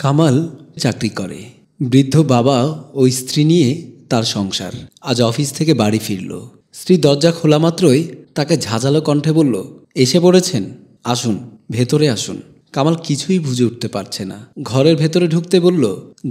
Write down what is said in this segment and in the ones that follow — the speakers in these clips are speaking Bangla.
কামাল চাকরি করে। বৃদ্ধ বাবা ও স্ত্রী নিয়ে তার সংসার। আজ অফিস থেকে বাড়ি ফিরল। স্ত্রী দরজা খোলা মাত্রই তাকে ঝাঁঝালো কণ্ঠে বলল, এসে পড়েছেন, আসুন, ভেতরে আসুন। কামাল কিছুই বুঝে উঠতে পারছে না। ঘরের ভেতরে ঢুকতে বলল,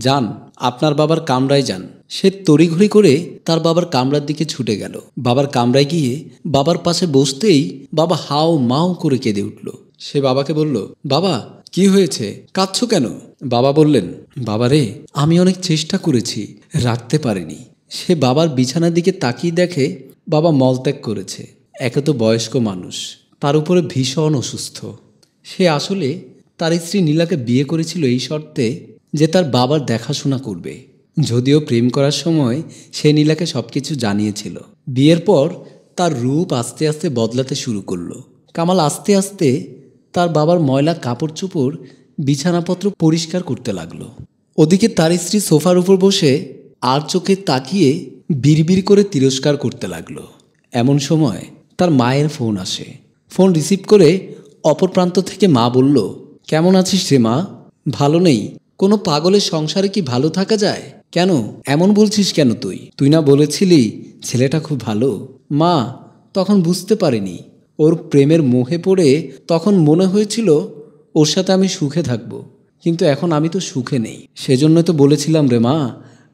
যান, আপনার বাবার কামরায় যান। সে তড়িঘড়ি করে তার বাবার কামরার দিকে ছুটে গেল। বাবার কামরায় গিয়ে বাবার পাশে বসতেই বাবা হাও মাও করে কেঁদে উঠল। সে বাবাকে বলল, বাবা, কি হয়েছে, কাঁদছো কেন? বাবা বললেন, বাবা রে, আমি অনেক চেষ্টা করেছি, রাখতে পারিনি। সে বাবার বিছানার দিকে তাকিয়ে দেখে বাবা মলত্যাগ করেছে। একে তো বয়স্ক মানুষ, তার উপরে ভীষণ অসুস্থ। সে আসলে তার স্ত্রী নীলাকে বিয়ে করেছিল এই শর্তে যে তার বাবার দেখাশোনা করবে। যদিও প্রেম করার সময় সে নীলাকে সবকিছু জানিয়েছিল। বিয়ের পর তার রূপ আস্তে আস্তে বদলাতে শুরু করলো। কামাল আস্তে আস্তে তার বাবার ময়লা কাপড় চোপড়, বিছানাপত্র পরিষ্কার করতে লাগলো। ওদিকে তার স্ত্রী সোফার উপর বসে আর চোখে তাকিয়ে বিড়বিড় করে তিরস্কার করতে লাগলো। এমন সময় তার মায়ের ফোন আসে। ফোন রিসিভ করে অপর প্রান্ত থেকে মা বলল, কেমন আছিস রে মা? ভালো নেই? কোনো পাগলের সংসারে কি ভালো থাকা যায়? কেন এমন বলছিস কেন? তুই না বলেছিলি ছেলেটা খুব ভালো? মা তখন বুঝতে পারিনি। ওর প্রেমের মোহে পড়ে তখন মনে হয়েছিল ওর সাথে আমি সুখে থাকব, কিন্তু এখন আমি তো সুখে নেই। সেজন্য তো বলেছিলাম রে মা,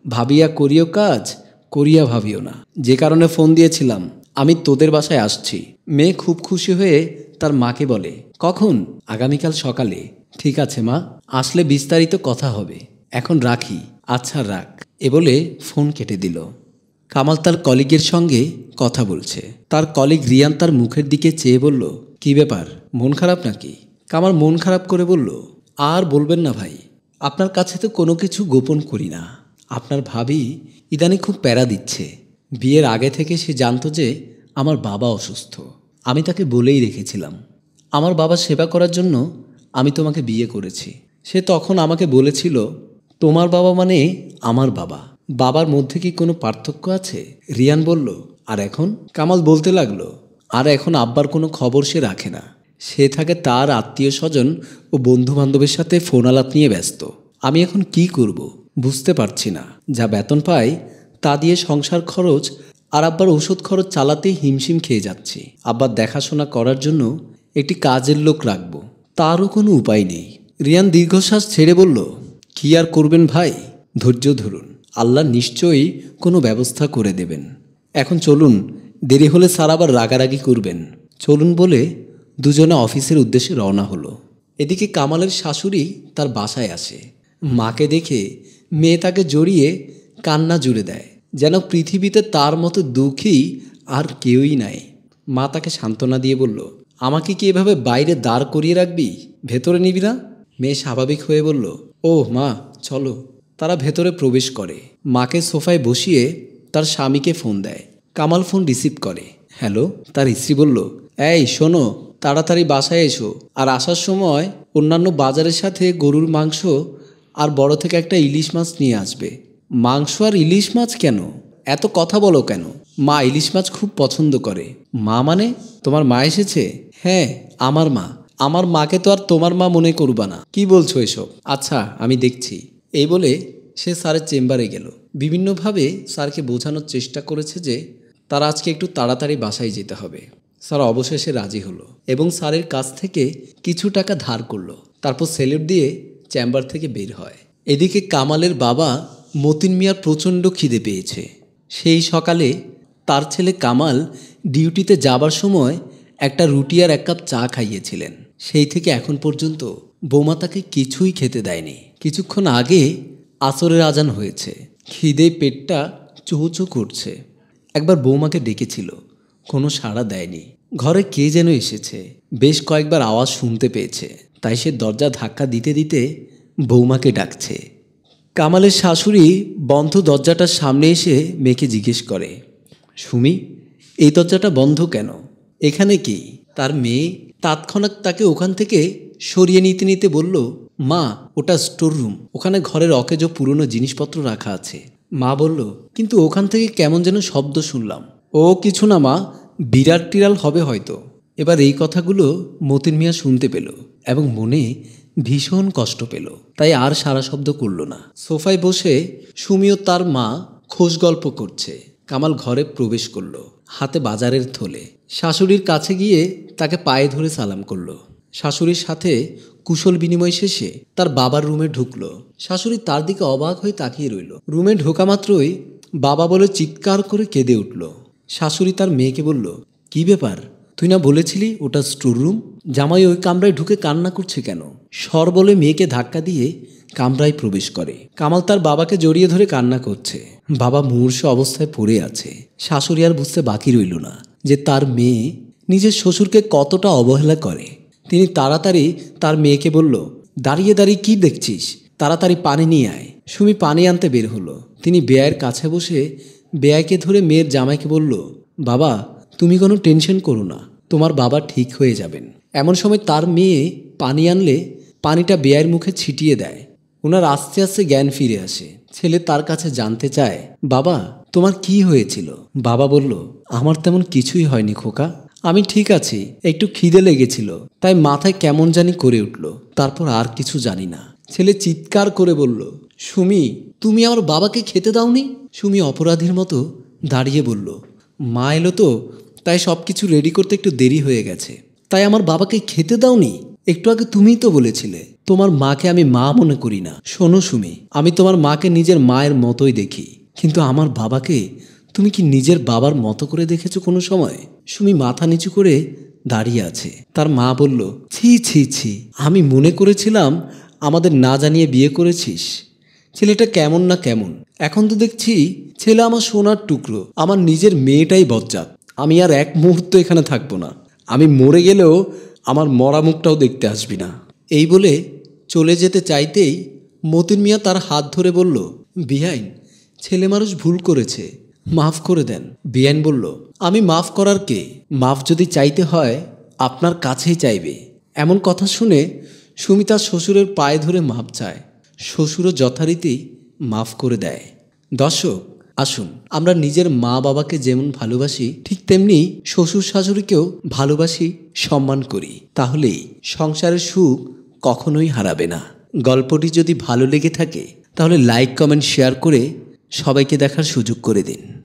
ভাবিয়া করিও কাজ, করিয়া ভাবিও না। যে কারণে ফোন দিয়েছিলাম, আমি তোদের বাসায় আসছি। মেয়ে খুব খুশি হয়ে তার মাকে বলে, কখন? আগামীকাল সকালে। ঠিক আছে মা, আসলে বিস্তারিত কথা হবে। এখন রাখি। আচ্ছা রাখ, এ বলে ফোন কেটে দিল। কামাল তার কলিগের সঙ্গে কথা বলছে। তার কলিগ রিয়ান তার মুখের দিকে চেয়ে বলল, কি ব্যাপার, মন খারাপ নাকি? কামাল মন খারাপ করে বলল, আর বলবেন না ভাই, আপনার কাছে তো কোনো কিছু গোপন করি না। আপনার ভাবি ইদানিং খুব প্যারা দিচ্ছে। বিয়ের আগে থেকে সে জানতো যে আমার বাবা অসুস্থ। আমি তাকে বলেই রেখেছিলাম, আমার বাবার সেবা করার জন্য আমি তোমাকে বিয়ে করেছি। সে তখন আমাকে বলেছিল, তোমার বাবা মানে আমার বাবা, বাবার মধ্যে কি কোনো পার্থক্য আছে? রিয়ান বলল, আর এখন? কামাল বলতে লাগলো, আর এখন আব্বার কোনো খবর সে রাখে না। সে থাকে তার আত্মীয় স্বজন ও বন্ধু বান্ধবের সাথে ফোন আলাপ নিয়ে ব্যস্ত। আমি এখন কি করব বুঝতে পারছি না। যা বেতন পাই তা দিয়ে সংসার খরচ আর আব্বার ওষুধ খরচ চালাতেই হিমশিম খেয়ে যাচ্ছি। আব্বার দেখাশোনা করার জন্য একটি কাজের লোক রাখবো, তারও কোনো উপায় নেই। রিয়ান দীর্ঘশ্বাস ছেড়ে বলল, কি আর করবেন ভাই, ধৈর্য ধরুন, আল্লাহ নিশ্চয়ই কোনো ব্যবস্থা করে দেবেন। এখন চলুন, দেরি হলে স্যার আবার রাগারাগি করবেন। চলুন বলে দুজনে অফিসের উদ্দেশ্যে রওনা হলো। এদিকে কামালের শাশুড়ি তার বাসায় আসে। মাকে দেখে মেয়ে তাকে জড়িয়ে কান্না জুড়ে দেয়, যেন পৃথিবীতে তার মতো দুঃখী আর কেউই নাই। মা তাকে সান্ত্বনা দিয়ে বলল, আমাকে কি এভাবে বাইরে দাঁড় করিয়ে রাখবি, ভেতরে নিবি না? মেয়ে স্বাভাবিক হয়ে বলল, ও মা, চলো। তারা ভেতরে প্রবেশ করে। মাকে সোফায় বসিয়ে তার স্বামীকে ফোন দেয়। কামাল ফোন রিসিভ করে। হ্যালো। তার স্ত্রী বলল, এই শোনো, তাড়াতাড়ি বাসায় এসো, আর আসার সময় অন্যান্য বাজারের সাথে গরুর মাংস আর বড় থেকে একটা ইলিশ মাছ নিয়ে আসবে। মাংস আর ইলিশ মাছ কেন? এত কথা বলো কেন? মা ইলিশ মাছ খুব পছন্দ করে। মা মানে তোমার মা এসেছে? হ্যাঁ, আমার মা। আমার মাকে তো আর তোমার মা মনে করবা না। কি বলছো এসব? আচ্ছা, আমি দেখছি। এই বলে সে স্যারের চেম্বারে গেল। বিভিন্নভাবে স্যারকে বোঝানোর চেষ্টা করেছে যে তার আজকে একটু তাড়াতাড়ি বাসায় যেতে হবে। স্যার অবশেষে রাজি হলো এবং স্যারের কাছ থেকে কিছু টাকা ধার করলো। তারপর সেলুট দিয়ে চেম্বার থেকে বের হয়। এদিকে কামালের বাবা মতিন মিয়ার প্রচণ্ড খিদে পেয়েছে। সেই সকালে তার ছেলে কামাল ডিউটিতে যাবার সময় একটা রুটি আর এক কাপ চা খাইয়েছিলেন। সেই থেকে এখন পর্যন্ত বৌমা তাকে কিছুই খেতে দেয়নি। কিছুক্ষণ আগে আসরের আজান হয়েছে। খিদে পেটটা চৌচো করছে। একবার বৌমাকে ডেকেছিল, কোনো সাড়া দেয়নি। ঘরে কে যেন এসেছে, বেশ কয়েকবার আওয়াজ শুনতে পেয়েছে, তাই সে দরজা ধাক্কা দিতে দিতে বৌমাকে ডাকছে। কামালের শাশুড়ি বন্ধ দরজাটার সামনে এসে মেয়েকে জিজ্ঞেস করে, সুমি, এই দরজাটা বন্ধ কেন? এখানে কি? তার মেয়ে তৎক্ষণাৎ তাকে ওখান থেকে সরিয়ে নিতে নিতে বলল, মা, ওটা স্টোর রুম, ওখানে ঘরের অকেজো পুরনো জিনিসপত্র রাখা আছে। মা বলল, কিন্তু ওখান থেকে কেমন যেন শব্দ শুনলাম। ও কিছু না মা, বিড়াল টিড়াল হবে হয়তো। এবার এই কথাগুলো মতিন মিয়া শুনতে পেল এবং মনে ভীষণ কষ্ট পেল, তাই আর সারা শব্দ করল না। সোফায় বসে সুমি ও তার মা খোশ গল্প করছে। কামাল ঘরে প্রবেশ করলো, হাতে বাজারের থলে। শাশুড়ির কাছে গিয়ে তাকে পায়ে ধরে সালাম করলো। শাশুড়ির সাথে কুশল বিনিময় শেষে তার বাবার রুমে ঢুকলো। শাশুড়ি তার দিকে অবাক হয়ে তাকিয়ে রইল। রুমে ঢোকা মাত্রই বাবা বলে চিৎকার করে কেঁদে উঠল। শাশুড়ি তার মেয়েকে বলল, কি ব্যাপার, তুই না বলেছিলি ওটা স্টোর রুম? জামাই ওই কামরায় ঢুকে কান্না করছে কেন? সর বলে মেয়েকে ধাক্কা দিয়ে কামরায় প্রবেশ করে। কামাল তার বাবাকে জড়িয়ে ধরে কান্না করছে। বাবা মূর্ছ অবস্থায় পড়ে আছে। শাশুড়ি আর বুঝতে বাকি রইল না যে তার মেয়ে নিজের শ্বশুরকে কতটা অবহেলা করে। তিনি তাড়াতাড়ি তার মেয়েকে বলল, দাঁড়িয়ে দাঁড়িয়ে কি দেখছিস, তাড়াতাড়ি পানি নিয়ে আয়। সুমি পানি আনতে বের হলো। তিনি বেয়ার কাছে বসে বেয়াকে ধরে মেয়ের জামাইকে বলল, বাবা তুমি কোনো টেনশন করো না, তোমার বাবা ঠিক হয়ে যাবেন। এমন সময় তার মেয়ে পানি আনলে পানিটা বেয়ার মুখে ছিটিয়ে দেয়। ওনার আস্তে আস্তে জ্ঞান ফিরে আসে। ছেলে তার কাছে জানতে চায়, বাবা তোমার কি হয়েছিল? বাবা বলল, আমার তেমন কিছুই হয়নি খোকা, আমি ঠিক আছি, একটু খিদে লেগেছিল তাই মাথায় কেমন জানি করে উঠল, তারপর আর কিছু জানি না। ছেলে চিৎকার করে বলল, সুমি তুমি আমার বাবাকে খেতে দাওনি? সুমি অপরাধীর মতো দাঁড়িয়ে বলল, মা এলো তো তাই সব কিছু রেডি করতে একটু দেরি হয়ে গেছে, তাই আমার বাবাকে খেতে দাওনি? একটু আগে তুমিই তো বলেছিলে তোমার মাকে আমি মা মনে করি না। শোনো সুমি, আমি তোমার মাকে নিজের মায়ের মতোই দেখি, কিন্তু আমার বাবাকে তুমি কি নিজের বাবার মতো করে দেখেছো কোনো সময়? সুমি মাথা নিচু করে দাঁড়িয়ে আছে। তার মা বলল, ছি ছি ছি, আমি মনে করেছিলাম আমাদের না জানিয়ে বিয়ে করেছিস। ছেলেটা কেমন না কেমন, এখন তো দেখছি ছেলে আমার সোনার টুকরো, আমার নিজের মেয়েটাই বজ্জাত। আমি আর এক মুহূর্ত এখানে থাকবো না, আমি মরে গেলেও আমার মরা মুখটাও দেখতে আসবি না। এই বলে চলে যেতে চাইতেই মতিন মিয়া তার হাত ধরে বলল, বিয়াইন ছেলে মানুষ ভুল করেছে, মাফ করে দেন। বিয়াইন বলল, আমি মাফ করার কে? মাফ যদি চাইতে হয় আপনার কাছেই চাইবে। এমন কথা শুনে সুমি তার শ্বশুরের পায়ে ধরে মাপ চায়। শ্বশুরও যথারীতি মাফ করে দেয়। দর্শক আসুন, আমরা নিজের মা বাবাকে যেমন ভালোবাসি ঠিক তেমনি শ্বশুর শাশুড়িকেও ভালোবাসি, সম্মান করি, তাহলেই সংসারের সুখ কখনোই হারাবে না। গল্পটি যদি ভালো লেগে থাকে তাহলে লাইক কমেন্ট শেয়ার করে সবাইকে দেখার সুযোগ করে দিন।